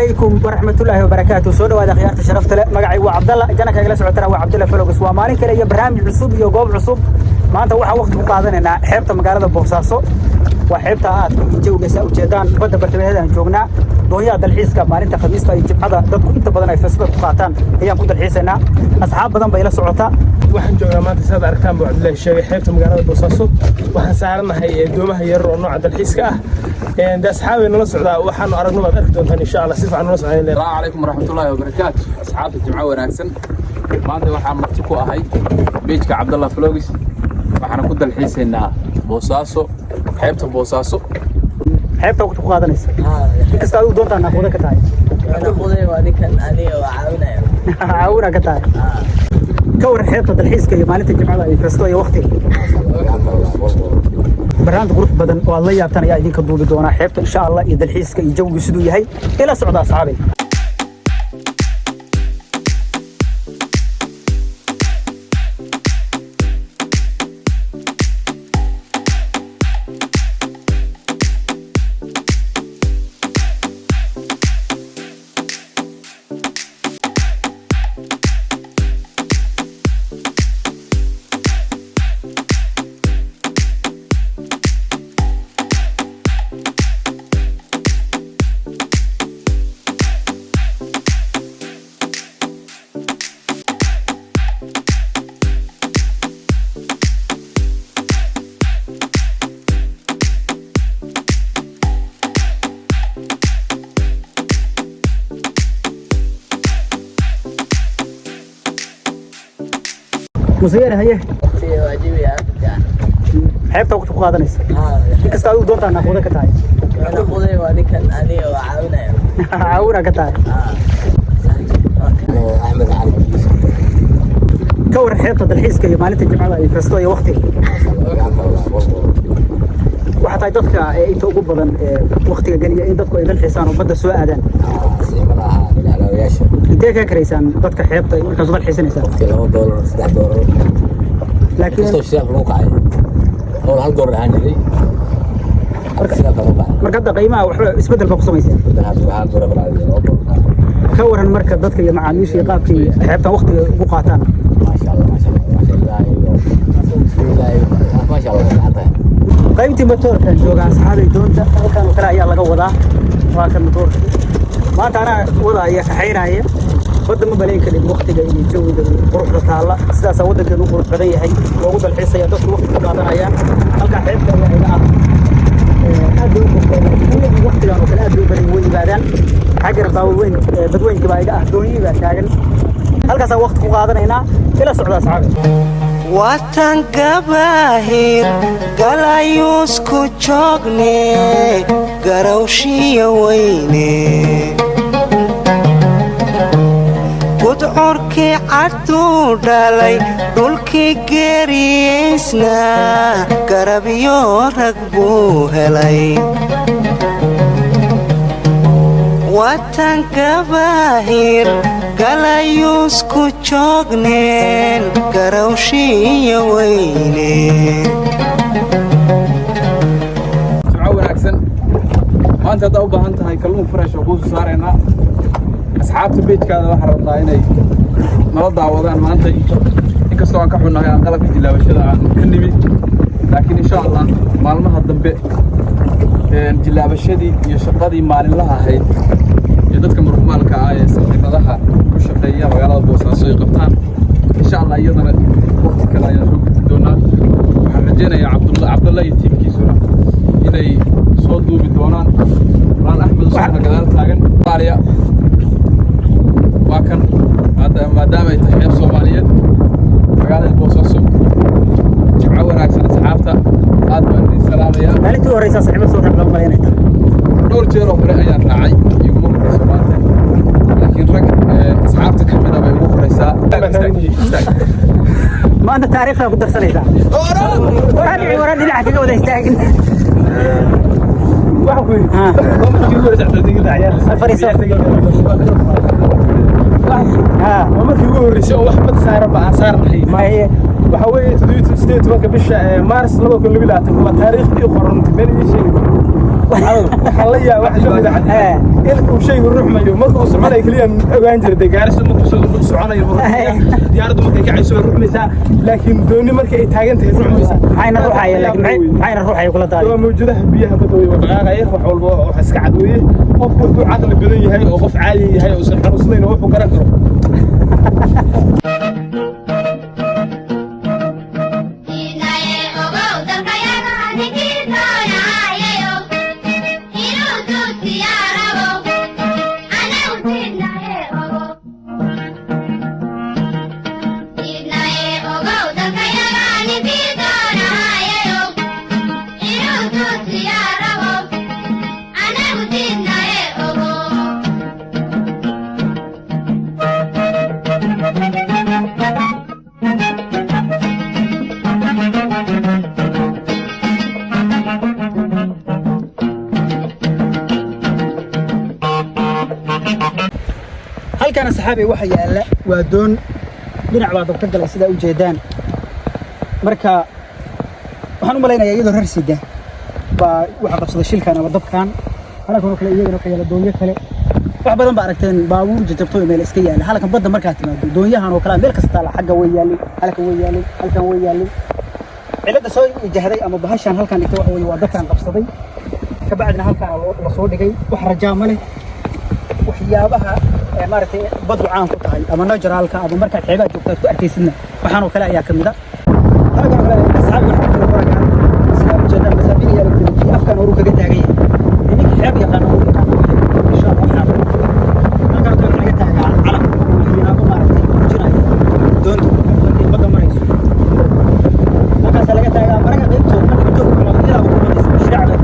عليكم ورحمة الله وبركاته. سودة وهذا خيارة شرفت له مقعي وعبد الله جنك أجلس عترة وعبد الله فلوكس ومالك لي برنامج عصوب يوجوب عصوب ما أنت واحد وقت مقاضن إن حبت مقالة بوصاصو وحبتها جو جساء وجدان بدأ برتمهذا جوجنا دنيا دلحيس كمان أنت خميس طيب هذا ضد أنت بدنا يفسد قاطان هي كنت الحيسنا أصحاب بدن بيلا سعوتا waxaan joognaa maanta saad aragtaan buu Cabdullaahi sheegay xeebta magaalada Boosaaso waxaan saaranahay doomaha yar oo nooca dalxiiska ah asxaabay nala socdaa waxaan aragno baad arki doontaan insha Allah si fiican nala socdaan. Assalaamu calaykum waraxmatullaahi wabarakaatuh. Asxaabta jimco wanaagsan. Maanta waxaan marti ku ahay beejka Cabdullah Vlogs waxaan ku dalxiisaynaa Boosaaso xeebta Boosaaso xeebta waqti ku qaadanaysa inkasta aad u doontaan naqoda ka tahay naqoday waa ninkan aniga waa caawinaya caawina ka tahay كور حيطة الحيس كي مالته جمعة يفرستوي وقتي برهان تقول بدن والله يا بتاعنا يا إذا كدوا بدونا حيطة إن شاء الله إذا الحيس كي يجوا يسدوا يهي إلى سعودة أصحابي مسيرة هي واجبي حيبتا وقت قادنيس inkasta aad u doontaan naqoda ka tahay naqoday waa ninkan aniga waa caawinaya caawina ka tahay Ahmed Ali كور حيطة الحيس كي مالته جمعة يفرستوي وقتي waxaa dadka inta ugu badan waqtiga galiya in dadku ay dalxiisaan oo badda soo aadaan intee ka kareysaan dadka xeebta markaad dalxiisanaysaa $2 $3 laakiin sheekh loo kacay oo $1 aan helay marka hadda qiimaha waxba isbedel ba ku samaysay ka waran marka dadka iyo macaamiisha iyo qaabkii xeebta waqtiga ugu qaataan qaybtii matoorkan jooga asxaabay doonta halkan kale ayaa laga wadaa waa kan matoorka maanta ana wadaya kaxaynaya badda ma baleyn karin waqtiga iyo jawiga quruxda taala sidaas wadankeenu qurux badan yahay loogu dalxiisaya dadku waqti ku qaadanayaan halka xeebta ayaa iga aad u qurxoon waqtigan oo kale aad u badan way yimaadaan xagar baaweyn dadweynka baa iga doonyi baa taagan halkaas waqti ku qaadanaynaa ila socda asxaabay watan gabahir galayusku joogne garawshiya weyne gudcurkii cadduu dhalay dhulkii geeriyeysna garabyo rag buu helay watan gabahir galayusku joogneen garawshiya weyne jimco wanaagsan maanta haddaa u baahan tahay kalluun fresh oo kuu soo saaraynaa asxaabta beejkaada waxaan rabnaa inay nala daawadaan maanta inkastoo aan ka xunnahay aan qalabka jilaabashada aan ka nimid laakiin insha allah maalmaha dambe jilaabashadii iyo shaqadii maalinlaha ahayd ee dadka murmaalka ah ee saldhignadaha ku shaqeeya magaalada Boosaaso ay qabtaan insha allah iyadana waqti kale ayaan soo gudbi doonaa waxaan rajaynayaa Cabdullaahi iyo tiimkiisuna inay soo duubi doonaan Raan Axmed Usmaan gadaal taagan Soomaaliya waa kan maadaama ay tahay xeeb Soomaaliyeed magaalada Boosaaso jimco wanaagsan asxaabta aad baan idin salaamayaa maalintii horeysa saaxiibada soo raacdan maleynayta dhowr jeer oo hore ayaan raacay iguma horeyso maanta laakiin rag asxaabta ka mid ah bay ugu horeysaa maanta taariikhda ku darsanaysaa waran dhinaca kaga wada istaagin waxa ku markii ugu horreysay oo wax bad saaran ba aan saarnahay waxa weeye 18 bisha Maaris 2022 waa taariikhdii qoran meel ii sheegay حليا واحد من أحد إلكم شيء نروح مايو ما هو سمعنا كليا أوانجر دجارس ما هو سمعنا يروح ديار ما كان يسوي روح مسا لكن دوني ما كان يتاجن تروح مسا عين الروح هي لكن عين الروح هي كلها طاري موجودة بيها بدوي وطغاغير وحول وحسك عدوية قف عقل بدوي هاي وقف عالي هاي وسحر وصلين وحو كركرو halkan saxaabi waxa yaala waa doon dhinac baad ka galay sida u jeedaan marka waxaan u maleynayaa iyadoo rar sida baa waxa qabsaday shilkan ama dabkan halkan kale iyagana ka yaala doonyo kale wax badan baa aragteen baabuur jajabto meel iska yaala halkan badda markaa timaado doonyahan oo kale meel kasta la xagga way yaalay halkan way yaalay cilada soo jahday ama bahashan halkan dhigtay waxa way waa dabkan qabsaday ka bacdina halkan la soo dhigay wax rajaa ma leh waxyaabaha maartay baddu caan ku tahay ama naturalka ama marka xeebaha joogto ku arkaysidna waxaan oo kale ayaa kamid ah halkan kale asxaab waxa ku qorayaa asxaab jannah masaabiga yaa lagu dhigay afkan uu kaga taagay inii xeeb yaqaan oo insha Allah halkan kale laga taagaa calam waxyaabo maartay jiraya doonto badda marayso halkaas laga taagaa marka qaybto marka joogto ila ku qodaysa shacabka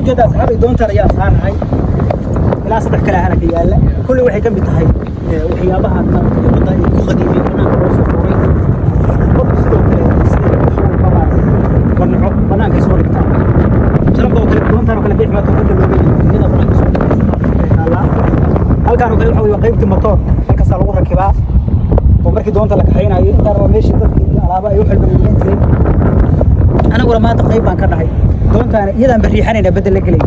جدا أصحابي دون ترى يا صار هاي لا صدق كلا هلا كيالا كل واحد كم بتهاي وحيابها بدأ يخدي في أنا وصل قوي بس دون ترى بنا بنا كسور كتاب شرب دون ترى كلا بيع ما تقول له هنا بنا كسور الله هل كانوا كانوا يحاولوا قيمة المطار هل كسر الغرة كبار ومركي دون ترى كحين هاي ترى ماشي على بقى يوحل بالمنزل أنا أقول ما تقريبا كذا هاي دون كان يدان بريحانين بدل لقلي